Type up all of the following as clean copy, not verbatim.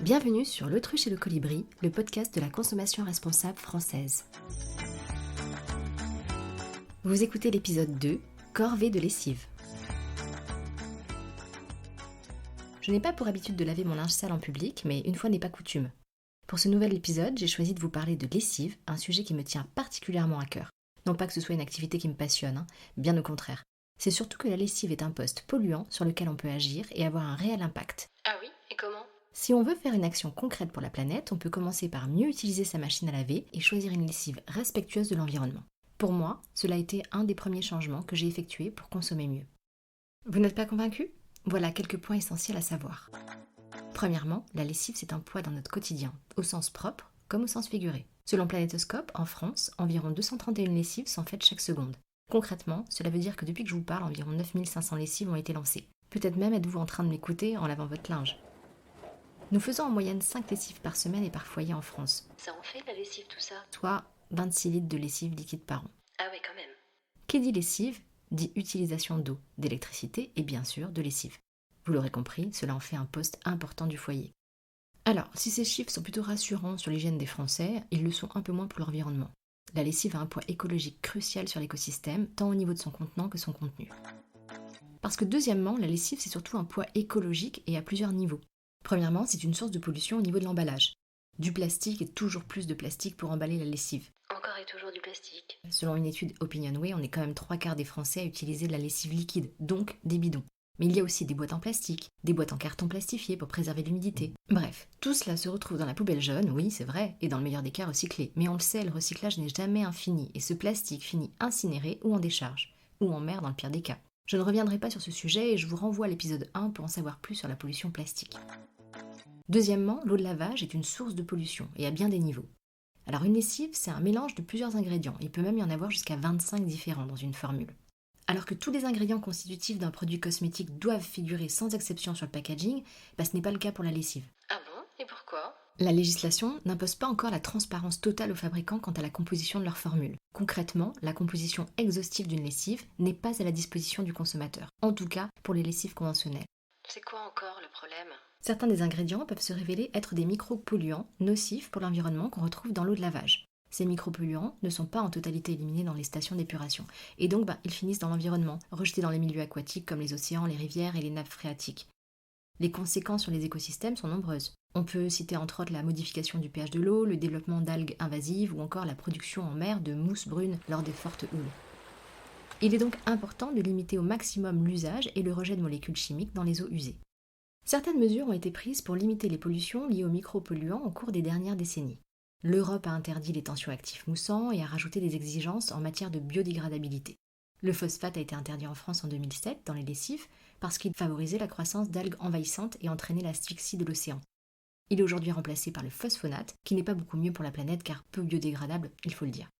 Bienvenue sur L'autruche et le colibri, le podcast de la consommation responsable française. Vous écoutez l'épisode 2, corvée de lessive. Je n'ai pas pour habitude de laver mon linge sale en public, mais une fois n'est pas coutume. Pour ce nouvel épisode, j'ai choisi de vous parler de lessive, un sujet qui me tient particulièrement à cœur. Non pas que ce soit une activité qui me passionne, bien au contraire. C'est surtout que la lessive est un poste polluant sur lequel on peut agir et avoir un réel impact. Ah oui, et comment ? Si on veut faire une action concrète pour la planète, on peut commencer par mieux utiliser sa machine à laver et choisir une lessive respectueuse de l'environnement. Pour moi, cela a été un des premiers changements que j'ai effectués pour consommer mieux. Vous n'êtes pas convaincu ? Voilà quelques points essentiels à savoir. Premièrement, la lessive c'est un poids dans notre quotidien, au sens propre comme au sens figuré. Selon Planétoscope, en France, environ 231 lessives sont faites chaque seconde. Concrètement, cela veut dire que depuis que je vous parle, environ 9500 lessives ont été lancées. Peut-être même êtes-vous en train de m'écouter en lavant votre linge. Nous faisons en moyenne 5 lessives par semaine et par foyer en France, Ça en fait de la lessive tout ça ? soit 26 litres de lessive liquide par an. Ah ouais, quand même. Qui dit lessive, dit utilisation d'eau, d'électricité et bien sûr de lessive. Vous l'aurez compris, cela en fait un poste important du foyer. Alors, si ces chiffres sont plutôt rassurants sur l'hygiène des Français, ils le sont un peu moins pour l'environnement. La lessive a un poids écologique crucial sur l'écosystème, tant au niveau de son contenant que son contenu. Parce que deuxièmement, la lessive c'est surtout un poids écologique et à plusieurs niveaux. Premièrement, c'est une source de pollution au niveau de l'emballage. Du plastique et toujours plus de plastique pour emballer la lessive. Encore et toujours du plastique. Selon une étude Opinionway, on est quand même 3/4 des Français à utiliser de la lessive liquide, donc des bidons. Mais il y a aussi des boîtes en plastique, des boîtes en carton plastifié pour préserver l'humidité. Bref, tout cela se retrouve dans la poubelle jaune, oui c'est vrai, et dans le meilleur des cas recyclé. Mais on le sait, le recyclage n'est jamais infini, et ce plastique finit incinéré ou en décharge, ou en mer dans le pire des cas. Je ne reviendrai pas sur ce sujet et je vous renvoie à l'épisode 1 pour en savoir plus sur la pollution plastique. Deuxièmement, l'eau de lavage est une source de pollution, et à bien des niveaux. Alors une lessive, c'est un mélange de plusieurs ingrédients, il peut même y en avoir jusqu'à 25 différents dans une formule. Alors que tous les ingrédients constitutifs d'un produit cosmétique doivent figurer sans exception sur le packaging, ce n'est pas le cas pour la lessive. Ah bon ? Et pourquoi ? La législation n'impose pas encore la transparence totale aux fabricants quant à la composition de leur formule. Concrètement, la composition exhaustive d'une lessive n'est pas à la disposition du consommateur, en tout cas pour les lessives conventionnelles. C'est quoi encore le problème ? Certains des ingrédients peuvent se révéler être des micropolluants nocifs pour l'environnement qu'on retrouve dans l'eau de lavage. Ces micropolluants ne sont pas en totalité éliminés dans les stations d'épuration, et donc ils finissent dans l'environnement, rejetés dans les milieux aquatiques comme les océans, les rivières et les nappes phréatiques. Les conséquences sur les écosystèmes sont nombreuses. On peut citer entre autres la modification du pH de l'eau, le développement d'algues invasives ou encore la production en mer de mousse brune lors des fortes houles. Il est donc important de limiter au maximum l'usage et le rejet de molécules chimiques dans les eaux usées. Certaines mesures ont été prises pour limiter les pollutions liées aux micropolluants au cours des dernières décennies. L'Europe a interdit les tensioactifs moussants et a rajouté des exigences en matière de biodégradabilité. Le phosphate a été interdit en France en 2007 dans les lessives parce qu'il favorisait la croissance d'algues envahissantes et entraînait l'asphyxie de l'océan. Il est aujourd'hui remplacé par le phosphonate, qui n'est pas beaucoup mieux pour la planète car peu biodégradable, il faut le dire.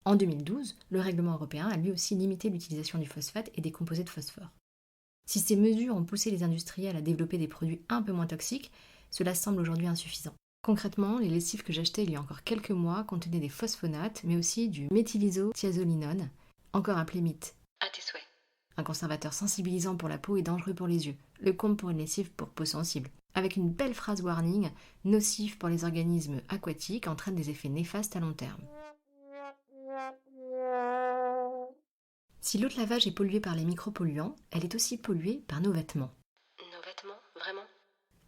En 2012, le règlement européen a lui aussi limité l'utilisation du phosphate et des composés de phosphore. Si ces mesures ont poussé les industriels à développer des produits un peu moins toxiques, cela semble aujourd'hui insuffisant. Concrètement, les lessives que j'achetais il y a encore quelques mois contenaient des phosphonates, mais aussi du méthylisothiazolinone, encore appelé MIT. À tes souhaits. Un conservateur sensibilisant pour la peau et dangereux pour les yeux. Le comble pour une lessive pour peau sensible. Avec une belle phrase warning, nocif pour les organismes aquatiques, entraîne des effets néfastes à long terme. Si l'eau de lavage est polluée par les micropolluants, elle est aussi polluée par nos vêtements. Nos vêtements ? Vraiment ?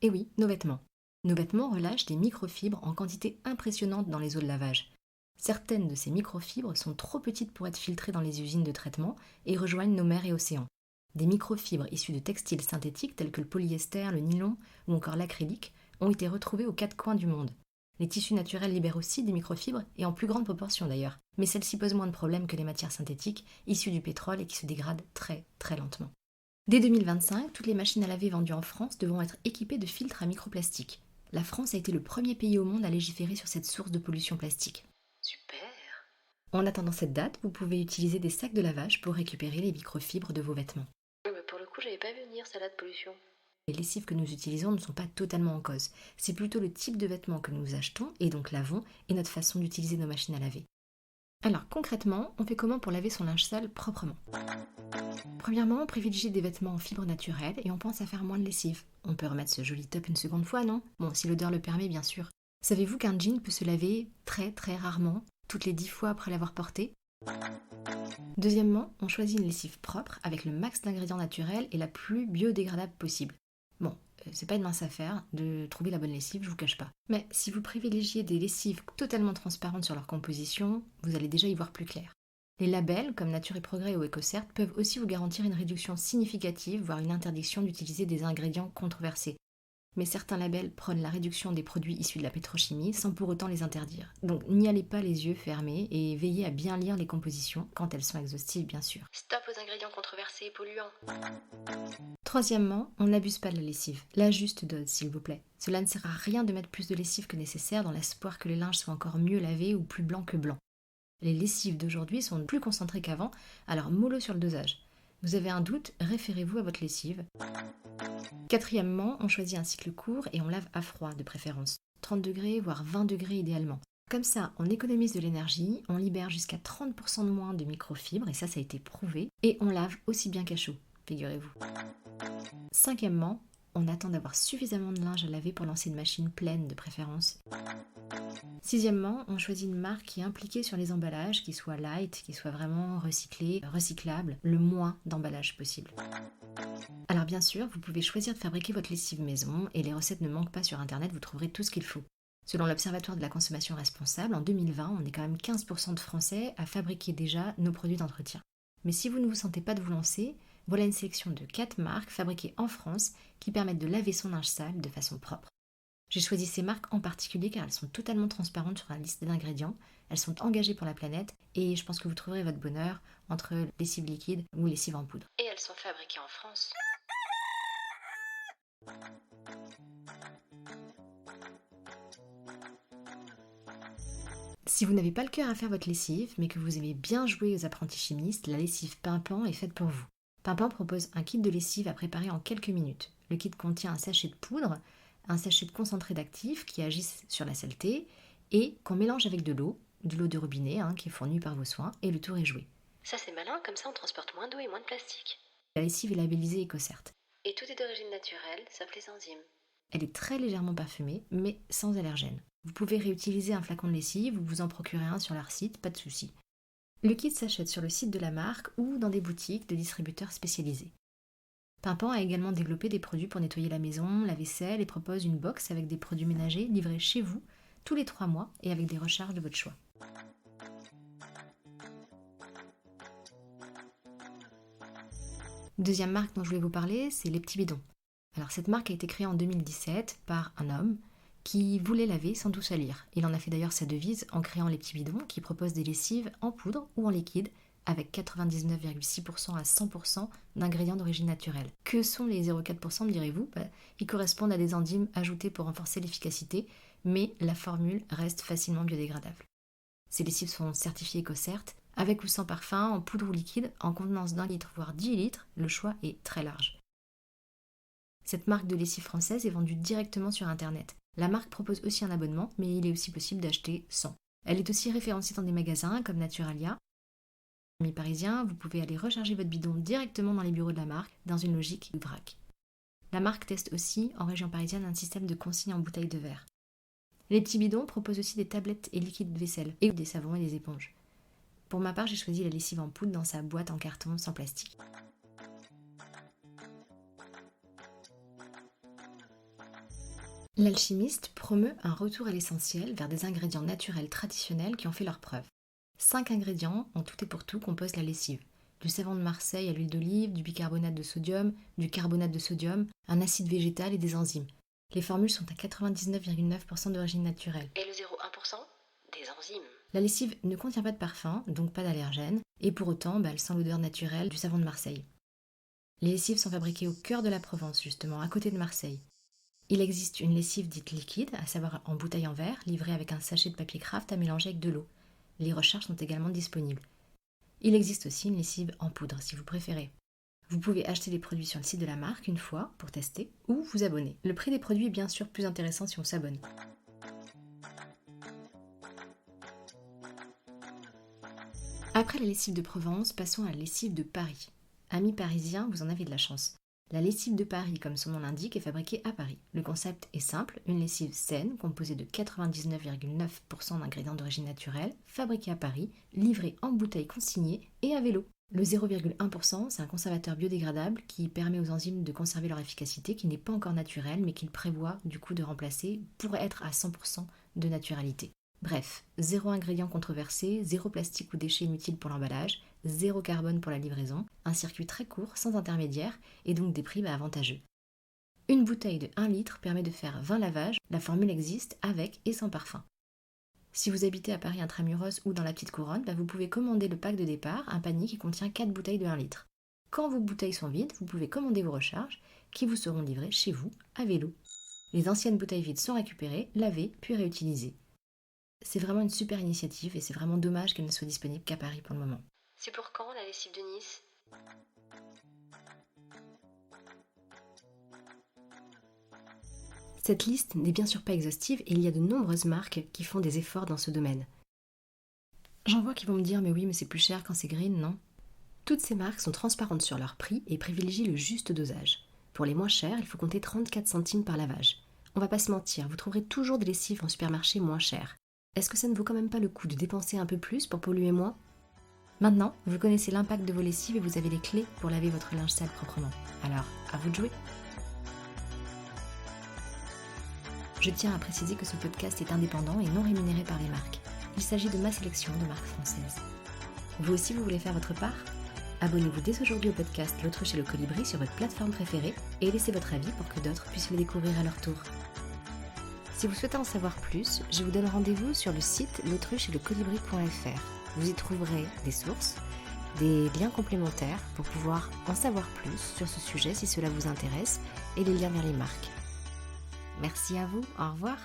Et oui, nos vêtements. Nos vêtements relâchent des microfibres en quantité impressionnante dans les eaux de lavage. Certaines de ces microfibres sont trop petites pour être filtrées dans les usines de traitement et rejoignent nos mers et océans. Des microfibres issues de textiles synthétiques tels que le polyester, le nylon ou encore l'acrylique ont été retrouvées aux quatre coins du monde. Les tissus naturels libèrent aussi des microfibres, et en plus grande proportion d'ailleurs, mais celles-ci posent moins de problèmes que les matières synthétiques issues du pétrole et qui se dégradent très très lentement. Dès 2025, toutes les machines à laver vendues en France devront être équipées de filtres à microplastique. La France a été le premier pays au monde à légiférer sur cette source de pollution plastique. Super. En attendant cette date, vous pouvez utiliser des sacs de lavage pour récupérer les microfibres de vos vêtements. Oui, mais pour le coup, j'avais pas vu venir celle-là de pollution. Les lessives que nous utilisons ne sont pas totalement en cause. C'est plutôt le type de vêtements que nous achetons et donc lavons et notre façon d'utiliser nos machines à laver. Alors concrètement, on fait comment pour laver son linge sale proprement? Premièrement, on privilégie des vêtements en fibre naturelle et on pense à faire moins de lessive. On peut remettre ce joli top une seconde fois, non? Bon, si l'odeur le permet, bien sûr. Savez-vous qu'un jean peut se laver très très rarement, toutes les 10 fois après l'avoir porté? Deuxièmement, on choisit une lessive propre avec le max d'ingrédients naturels et la plus biodégradable possible. Bon, c'est pas une mince affaire de trouver la bonne lessive, je vous cache pas. Mais si vous privilégiez des lessives totalement transparentes sur leur composition, vous allez déjà y voir plus clair. Les labels, comme Nature et Progrès ou EcoCert, peuvent aussi vous garantir une réduction significative, voire une interdiction d'utiliser des ingrédients controversés. Mais certains labels prônent la réduction des produits issus de la pétrochimie sans pour autant les interdire. Donc n'y allez pas les yeux fermés et veillez à bien lire les compositions, quand elles sont exhaustives bien sûr. Stop aux ingrédients controversés et polluants. Troisièmement, on n'abuse pas de la lessive. La juste dose, s'il vous plaît. Cela ne sert à rien de mettre plus de lessive que nécessaire dans l'espoir que les linges soient encore mieux lavés ou plus blancs que blancs. Les lessives d'aujourd'hui sont plus concentrées qu'avant, alors mollo sur le dosage. Vous avez un doute, référez-vous à votre lessive. Quatrièmement, on choisit un cycle court et on lave à froid de préférence. 30 degrés, voire 20 degrés idéalement. Comme ça, on économise de l'énergie, on libère jusqu'à 30% de moins de microfibres, et ça a été prouvé, et on lave aussi bien qu'à chaud, figurez-vous. Cinquièmement, on attend d'avoir suffisamment de linge à laver pour lancer une machine pleine de préférence. Sixièmement, on choisit une marque qui est impliquée sur les emballages, qui soit light, qui soit vraiment recyclé, recyclable, le moins d'emballage possible. Alors bien sûr, vous pouvez choisir de fabriquer votre lessive maison et les recettes ne manquent pas sur internet, vous trouverez tout ce qu'il faut. Selon l'Observatoire de la consommation responsable, en 2020, on est quand même 15% de Français à fabriquer déjà nos produits d'entretien. Mais si vous ne vous sentez pas de vous lancer, voilà une sélection de 4 marques fabriquées en France qui permettent de laver son linge sale de façon propre. J'ai choisi ces marques en particulier car elles sont totalement transparentes sur la liste d'ingrédients, elles sont engagées pour la planète et je pense que vous trouverez votre bonheur entre lessive liquide ou lessive en poudre. Et elles sont fabriquées en France. Si vous n'avez pas le cœur à faire votre lessive, mais que vous aimez bien jouer aux apprentis chimistes, la lessive Pimpant est faite pour vous. Pimpant propose un kit de lessive à préparer en quelques minutes. Le kit contient un sachet de poudre, un sachet de concentré d'actifs qui agissent sur la saleté et qu'on mélange avec de l'eau de robinet qui est fournie par vos soins et le tour est joué. Ça c'est malin, comme ça on transporte moins d'eau et moins de plastique. La lessive est labellisée EcoCert. Et tout est d'origine naturelle, sauf les enzymes. Elle est très légèrement parfumée, mais sans allergène. Vous pouvez réutiliser un flacon de lessive ou vous en procurer un sur leur site, pas de souci. Le kit s'achète sur le site de la marque ou dans des boutiques de distributeurs spécialisés. Pimpant a également développé des produits pour nettoyer la maison, la vaisselle et propose une box avec des produits ménagers livrés chez vous tous les 3 mois et avec des recharges de votre choix. Deuxième marque dont je voulais vous parler, c'est les petits bidons. Alors cette marque a été créée en 2017 par un homme qui voulait laver sans tout salir. Il en a fait d'ailleurs sa devise en créant les petits bidons qui proposent des lessives en poudre ou en liquide avec 99,6% à 100% d'ingrédients d'origine naturelle. Que sont les 0,4% me direz-vous? Ils correspondent à des enzymes ajoutées pour renforcer l'efficacité, mais la formule reste facilement biodégradable. Ces lessives sont certifiées EcoCert, avec ou sans parfum, en poudre ou liquide, en contenance d'1 litre voire 10 litres, le choix est très large. Cette marque de lessive française est vendue directement sur internet. La marque propose aussi un abonnement, mais il est aussi possible d'acheter sans. Elle est aussi référencée dans des magasins comme Naturalia. Amis parisiens, vous pouvez aller recharger votre bidon directement dans les bureaux de la marque, dans une logique vrac. La marque teste aussi, en région parisienne, un système de consigne en bouteille de verre. Les petits bidons proposent aussi des tablettes et liquides de vaisselle, et des savons et des éponges. Pour ma part, j'ai choisi la lessive en poudre dans sa boîte en carton sans plastique. L'alchimiste promeut un retour à l'essentiel vers des ingrédients naturels traditionnels qui ont fait leurs preuves. 5 ingrédients, en tout et pour tout, composent la lessive. Du savon de Marseille à l'huile d'olive, du bicarbonate de sodium, du carbonate de sodium, un acide végétal et des enzymes. Les formules sont à 99,9% d'origine naturelle. Et le 0,1% des enzymes. La lessive ne contient pas de parfum, donc pas d'allergènes, et pour autant, elle sent l'odeur naturelle du savon de Marseille. Les lessives sont fabriquées au cœur de la Provence, justement, à côté de Marseille. Il existe une lessive dite liquide, à savoir en bouteille en verre, livrée avec un sachet de papier craft à mélanger avec de l'eau. Les recharges sont également disponibles. Il existe aussi une lessive en poudre, si vous préférez. Vous pouvez acheter les produits sur le site de la marque une fois pour tester ou vous abonner. Le prix des produits est bien sûr plus intéressant si on s'abonne. Après la lessive de Provence, passons à la lessive de Paris. Amis parisiens, vous en avez de la chance. La lessive de Paris, comme son nom l'indique, est fabriquée à Paris. Le concept est simple, une lessive saine, composée de 99,9% d'ingrédients d'origine naturelle, fabriquée à Paris, livrée en bouteille consignée et à vélo. Le 0,1%, c'est un conservateur biodégradable qui permet aux enzymes de conserver leur efficacité, qui n'est pas encore naturelle, mais qu'il prévoit du coup de remplacer pour être à 100% de naturalité. Bref, 0 ingrédient controversé, 0 plastique ou déchets inutiles pour l'emballage, 0 carbone pour la livraison, un circuit très court, sans intermédiaire, et donc des prix avantageux. Une bouteille de 1 litre permet de faire 20 lavages, la formule existe avec et sans parfum. Si vous habitez à Paris intramuros ou dans la petite couronne, vous pouvez commander le pack de départ, un panier qui contient 4 bouteilles de 1 litre. Quand vos bouteilles sont vides, vous pouvez commander vos recharges, qui vous seront livrées chez vous, à vélo. Les anciennes bouteilles vides sont récupérées, lavées, puis réutilisées. C'est vraiment une super initiative et c'est vraiment dommage qu'elle ne soit disponible qu'à Paris pour le moment. C'est pour quand la lessive de Nice? Cette liste n'est bien sûr pas exhaustive et il y a de nombreuses marques qui font des efforts dans ce domaine. J'en vois qui vont me dire mais oui mais c'est plus cher quand c'est green, non? Toutes ces marques sont transparentes sur leur prix et privilégient le juste dosage. Pour les moins chers, il faut compter 34 centimes par lavage. On va pas se mentir, vous trouverez toujours des lessives en supermarché moins chères. Est-ce que ça ne vaut quand même pas le coup de dépenser un peu plus pour polluer moins? Maintenant, vous connaissez l'impact de vos lessives et vous avez les clés pour laver votre linge sale proprement. Alors, à vous de jouer! Je tiens à préciser que ce podcast est indépendant et non rémunéré par les marques. Il s'agit de ma sélection de marques françaises. Vous aussi, vous voulez faire votre part? Abonnez-vous dès aujourd'hui au podcast L'Autruche et le Colibri sur votre plateforme préférée et laissez votre avis pour que d'autres puissent le découvrir à leur tour. Si vous souhaitez en savoir plus, je vous donne rendez-vous sur le site l'autruche-et-le-colibri.fr. Vous y trouverez des sources, des liens complémentaires pour pouvoir en savoir plus sur ce sujet si cela vous intéresse et les liens vers les marques. Merci à vous, au revoir.